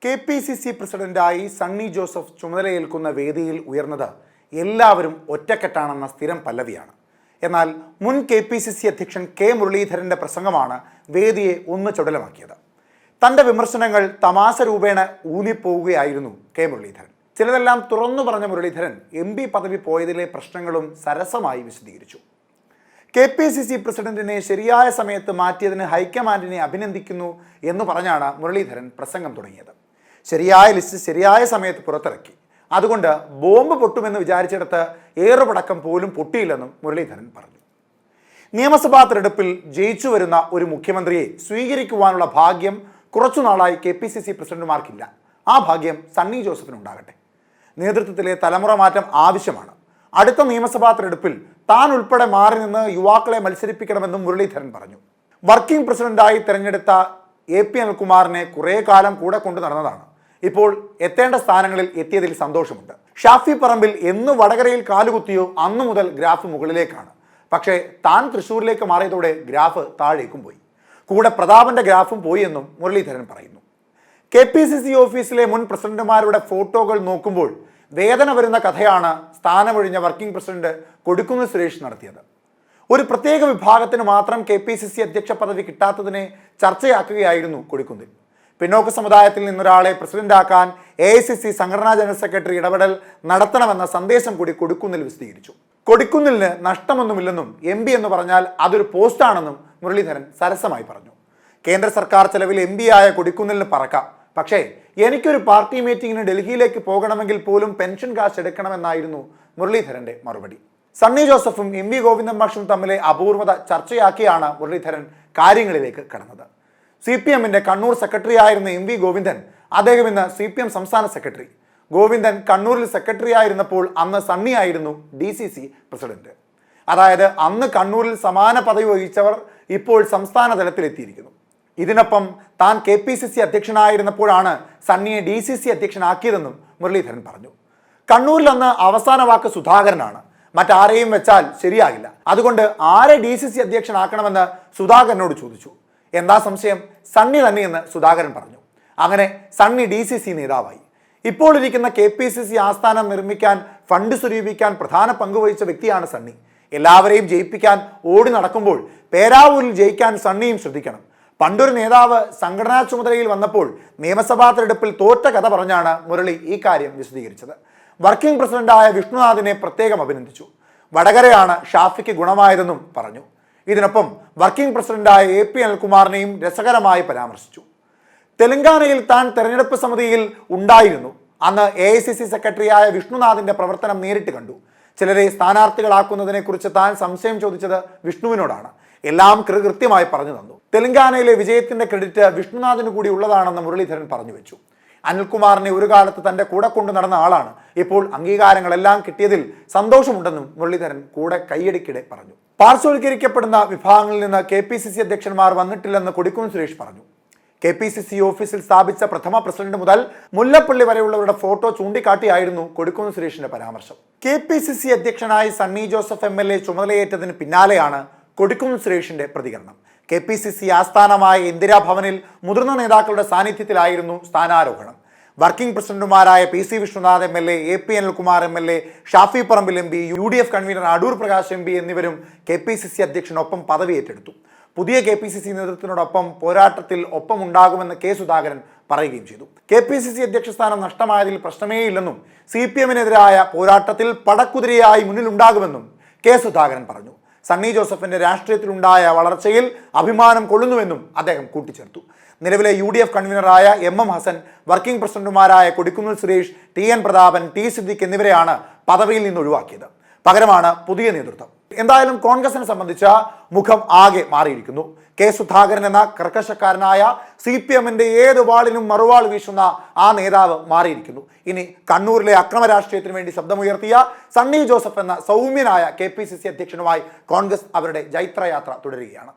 KPCC പ്രസിഡന്റായി സണ്ണി ജോസഫ് ചുമതലയേൽക്കുന്ന വേദിയിൽ ഉയർന്നത് എല്ലാവരും ഒറ്റക്കെട്ടാണെന്ന സ്ഥിരം പല്ലവിയാണ്. എന്നാൽ മുൻ KPCC അധ്യക്ഷൻ കെ മുരളീധരന്റെ പ്രസംഗമാണ് വേദിയെ ഒന്ന് ചുടലമാക്കിയത്. തൻ്റെ വിമർശനങ്ങൾ തമാശ രൂപേണ ഊന്നിപ്പോവുകയായിരുന്നു കെ മുരളീധരൻ. ചിലതെല്ലാം തുറന്നു പറഞ്ഞ മുരളീധരൻ MP പദവി പോയതിലെ പ്രശ്നങ്ങളും സരസമായി വിശദീകരിച്ചു. KPCC പ്രസിഡന്റിനെ ശരിയായ സമയത്ത് മാറ്റിയതിന് ഹൈക്കമാൻഡിനെ അഭിനന്ദിക്കുന്നു എന്ന് പറഞ്ഞാണ് മുരളീധരൻ പ്രസംഗം തുടങ്ങിയത്. ശരിയായ ലിസ്റ്റ് ശരിയായ സമയത്ത് പുറത്തിറക്കി. അതുകൊണ്ട് ബോംബ് പൊട്ടുമെന്ന് വിചാരിച്ചിടത്ത് ഏറുപടക്കം പോലും പൊട്ടിയില്ലെന്നും മുരളീധരൻ പറഞ്ഞു. നിയമസഭാ തെരഞ്ഞെടുപ്പിൽ ജയിച്ചു വരുന്ന ഒരു മുഖ്യമന്ത്രിയെ സ്വീകരിക്കുവാനുള്ള ഭാഗ്യം കുറച്ചുനാളായി KPCC പ്രസിഡന്റുമാർക്കില്ല. ആ ഭാഗ്യം സണ്ണി ജോസഫിനുണ്ടാകട്ടെ. നേതൃത്വത്തിലെ തലമുറ മാറ്റം ആവശ്യമാണ്. അടുത്ത നിയമസഭാ തെരഞ്ഞെടുപ്പിൽ താൻ ഉൾപ്പെടെ മാറി നിന്ന് യുവാക്കളെ മത്സരിപ്പിക്കണമെന്നും മുരളീധരൻ പറഞ്ഞു. വർക്കിംഗ് പ്രസിഡന്റായി തെരഞ്ഞെടുത്ത AP അനിൽകുമാറിനെ കുറേ കാലം കൂടെ കൊണ്ടു നടന്നതാണ്. ഇപ്പോൾ എത്തേണ്ട സ്ഥാനങ്ങളിൽ എത്തിയതിൽ സന്തോഷമുണ്ട്. ഷാഫി പറമ്പിൽ എന്ന് വടകരയിൽ കാലുകുത്തിയോ അന്നു മുതൽ ഗ്രാഫ് മുകളിലേക്കാണ്. പക്ഷേ താൻ തൃശ്ശൂരിലേക്ക് മാറിയതോടെ ഗ്രാഫ് താഴേക്കും പോയി. കൂടെ പ്രതാപന്റെ ഗ്രാഫും പോയി എന്നും മുരളീധരൻ പറയുന്നു. KPCC ഓഫീസിലെ മുൻ പ്രസിഡന്റുമാരുടെ ഫോട്ടോകൾ നോക്കുമ്പോൾ വേദന വരുന്ന കഥയാണ് സ്ഥാനമൊഴിഞ്ഞ വർക്കിംഗ് പ്രസിഡന്റ് കൊടിക്കുന്നിൽ സുരേഷ് നടത്തിയത്. ഒരു പ്രത്യേക വിഭാഗത്തിന് മാത്രം KPCC അധ്യക്ഷ പദവി കിട്ടാത്തതിനെ ചർച്ചയാക്കുകയായിരുന്നു കൊടിക്കുന്നിൽ. പിന്നോക്ക സമുദായത്തിൽ നിന്നൊരാളെ പ്രസിഡന്റാക്കാൻ AICC സംഘടനാ ജനറൽ സെക്രട്ടറി ഇടപെടൽ നടത്തണമെന്ന സന്ദേശം കൂടി കൊടിക്കുന്നിൽ വിശദീകരിച്ചു. കൊടിക്കുന്നിലിന് നഷ്ടമൊന്നുമില്ലെന്നും MP എന്ന് പറഞ്ഞാൽ അതൊരു പോസ്റ്റാണെന്നും മുരളീധരൻ സരസമായി പറഞ്ഞു. കേന്ദ്ര സർക്കാർ ചെലവിൽ MP ആയ കൊടിക്കുന്നിലിന് പറക്കാം. പക്ഷേ എനിക്കൊരു പാർട്ടി മീറ്റിംഗിന് ഡൽഹിയിലേക്ക് പോകണമെങ്കിൽ പോലും പെൻഷൻ കാശ് എടുക്കണമെന്നായിരുന്നു മുരളീധരന്റെ മറുപടി. സണ്ണി ജോസഫും MP ഗോവിന്ദൻ മാഷും തമ്മിലെ അപൂർവത ചർച്ചയാക്കിയാണ് മുരളീധരൻ കാര്യങ്ങളിലേക്ക് കടന്നത്. CPMന്റെ കണ്ണൂർ സെക്രട്ടറി ആയിരുന്ന MP ഗോവിന്ദൻ, അദ്ദേഹം ഇന്ന് CPM സംസ്ഥാന സെക്രട്ടറി. ഗോവിന്ദൻ കണ്ണൂരിൽ സെക്രട്ടറി ആയിരുന്നപ്പോൾ അന്ന് സണ്ണി ആയിരുന്നു DCC പ്രസിഡന്റ്. അതായത് അന്ന് കണ്ണൂരിൽ സമാന പദവി വഹിച്ചവർ ഇപ്പോൾ സംസ്ഥാന തലത്തിലെത്തിയിരിക്കുന്നു. ഇതിനൊപ്പം താൻ KPCC അധ്യക്ഷനായിരുന്നപ്പോഴാണ് സണ്ണിയെ DCC അധ്യക്ഷനാക്കിയതെന്നും മുരളീധരൻ പറഞ്ഞു. കണ്ണൂരിൽ അന്ന് അവസാന വാക്ക് സുധാകരനാണ്. മറ്റാരെയും വെച്ചാൽ ശരിയാകില്ല. അതുകൊണ്ട് ആരെ DCC അധ്യക്ഷനാക്കണമെന്ന് സുധാകരനോട് ചോദിച്ചു. എന്താ സംശയം? സണ്ണി തന്നെയെന്ന് സുധാകരൻ പറഞ്ഞു. അങ്ങനെ സണ്ണി DCC നേതാവായി. ഇപ്പോൾ ഇരിക്കുന്ന KPCC ആസ്ഥാനം നിർമ്മിക്കാൻ ഫണ്ട് സ്വരൂപിക്കാൻ പ്രധാന പങ്കുവഹിച്ച വ്യക്തിയാണ് സണ്ണി. എല്ലാവരെയും ജയിപ്പിക്കാൻ ഓടി നടക്കുമ്പോൾ പേരാവൂരിൽ ജയിക്കാൻ സണ്ണിയും ശ്രദ്ധിക്കണം. പണ്ടൊരു നേതാവ് സംഘടനാ ചുമതലയിൽ വന്നപ്പോൾ നിയമസഭാ തെരഞ്ഞെടുപ്പിൽ തോറ്റ കഥ പറഞ്ഞാണ് മുരളി ഈ കാര്യം വിശദീകരിച്ചത്. വർക്കിംഗ് പ്രസിഡന്റായ വിഷ്ണുനാഥിനെ പ്രത്യേകം അഭിനന്ദിച്ചു. വടകരയാണ് ഷാഫിക്ക് ഗുണമായതെന്നും പറഞ്ഞു. ഇതിനൊപ്പം വർക്കിംഗ് പ്രസിഡന്റായ AP അനിൽകുമാറിനെയും രസകരമായി പരാമർശിച്ചു. തെലങ്കാനയിൽ താൻ തെരഞ്ഞെടുപ്പ് സമിതിയിൽ ഉണ്ടായിരുന്നു. അന്ന് AICC സെക്രട്ടറിയായ വിഷ്ണുനാഥിന്റെ പ്രവർത്തനം നേരിട്ട് കണ്ടു. ചിലരെ സ്ഥാനാർത്ഥികളാക്കുന്നതിനെ കുറിച്ച് താൻ സംശയം ചോദിച്ചത് വിഷ്ണുവിനോടാണ്. എല്ലാം കൃത്യമായി പറഞ്ഞു തന്നു. തെലങ്കാനയിലെ വിജയത്തിന്റെ ക്രെഡിറ്റ് വിഷ്ണുനാഥിന് കൂടി ഉള്ളതാണെന്ന് മുരളീധരൻ പറഞ്ഞു വെച്ചു. അനിൽകുമാറിനെ ഒരു കാലത്ത് തന്റെ കൂടെ കൊണ്ടു നടന്ന ആളാണ്. ഇപ്പോൾ അംഗീകാരങ്ങളെല്ലാം കിട്ടിയതിൽ സന്തോഷമുണ്ടെന്നും മുരളീധരൻ കൂടെ കയ്യടിക്കിടെ പറഞ്ഞു. പാർശ്വവൽക്കരിക്കപ്പെടുന്ന വിഭാഗങ്ങളിൽ നിന്ന് KPCC അധ്യക്ഷന്മാർ വന്നിട്ടില്ലെന്ന് കൊടിക്കുന്നിൽ സുരേഷ് പറഞ്ഞു. KPCC ഓഫീസിൽ സ്ഥാപിച്ച പ്രഥമ പ്രസിഡന്റ് മുതൽ മുല്ലപ്പള്ളി വരെയുള്ളവരുടെ ഫോട്ടോ ചൂണ്ടിക്കാട്ടിയായിരുന്നു കൊടിക്കുന്നിൽ സുരേഷിന്റെ പരാമർശം. KPCC അധ്യക്ഷനായി സണ്ണി ജോസഫ് MLA ചുമതലയേറ്റതിന് പിന്നാലെയാണ് കൊടിക്കുന്നിൽ സുരേഷിന്റെ പ്രതികരണം. KPCC ആസ്ഥാനമായ ഇന്ദിരാഭവനിൽ മുതിർന്ന നേതാക്കളുടെ സാന്നിധ്യത്തിലായിരുന്നു സ്ഥാനാരോഹണം. വർക്കിംഗ് പ്രസിഡന്റുമാരായ PC Vishnunath MLA, AP Anilkumar MLA, Shafi Parambil MP, UDF convener Adoor Prakash MP എന്നിവരും KPCC അധ്യക്ഷനൊപ്പം പദവി ഏറ്റെടുത്തു. പുതിയ KPCC നേതൃത്വത്തിനോടൊപ്പം പോരാട്ടത്തിൽ ഒപ്പമുണ്ടാകുമെന്ന് K സുധാകരൻ പറയുകയും ചെയ്തു. KPCC അധ്യക്ഷ സ്ഥാനം നഷ്ടമായതിൽ പ്രശ്നമേയില്ലെന്നും CPMനെതിരായ പോരാട്ടത്തിൽ പടക്കുതിരയായി മുന്നിലുണ്ടാകുമെന്നും K സുധാകരൻ പറഞ്ഞു. സണ്ണി ജോസഫിന്റെ രാഷ്ട്രീയത്തിലുണ്ടായ വളർച്ചയിൽ അഭിമാനം കൊള്ളുന്നുവെന്നും അദ്ദേഹം കൂട്ടിച്ചേർത്തു. നിലവിലെ UDF കൺവീനറായ MM ഹസൻ, വർക്കിംഗ് പ്രസിഡന്റുമാരായ കൊടിക്കുന്നിൽ സുരേഷ്, TN പ്രതാപൻ, T സിദ്ദിഖ് എന്നിവരെയാണ് പദവിയിൽ നിന്ന് ഒഴിവാക്കിയത്. പകരമാണ് പുതിയ നേതൃത്വം. എന്തായാലും കോൺഗ്രസിനെ സംബന്ധിച്ച മുഖം ആകെ മാറിയിരിക്കുന്നു. K സുധാകരൻ എന്ന കർക്കശക്കാരനായ CPMന്റെ ഏത് വാളിനും മറുവാൾ വീശുന്ന ആ നേതാവ് മാറിയിരിക്കുന്നു. ഇനി കണ്ണൂരിലെ അക്രമ രാഷ്ട്രീയത്തിന് വേണ്ടി ശബ്ദമുയർത്തിയ സണ്ണി ജോസഫ് എന്ന സൗമ്യനായ KPCC അധ്യക്ഷനുമായി കോൺഗ്രസ് അവരുടെ ജൈത്രയാത്ര തുടരുകയാണ്.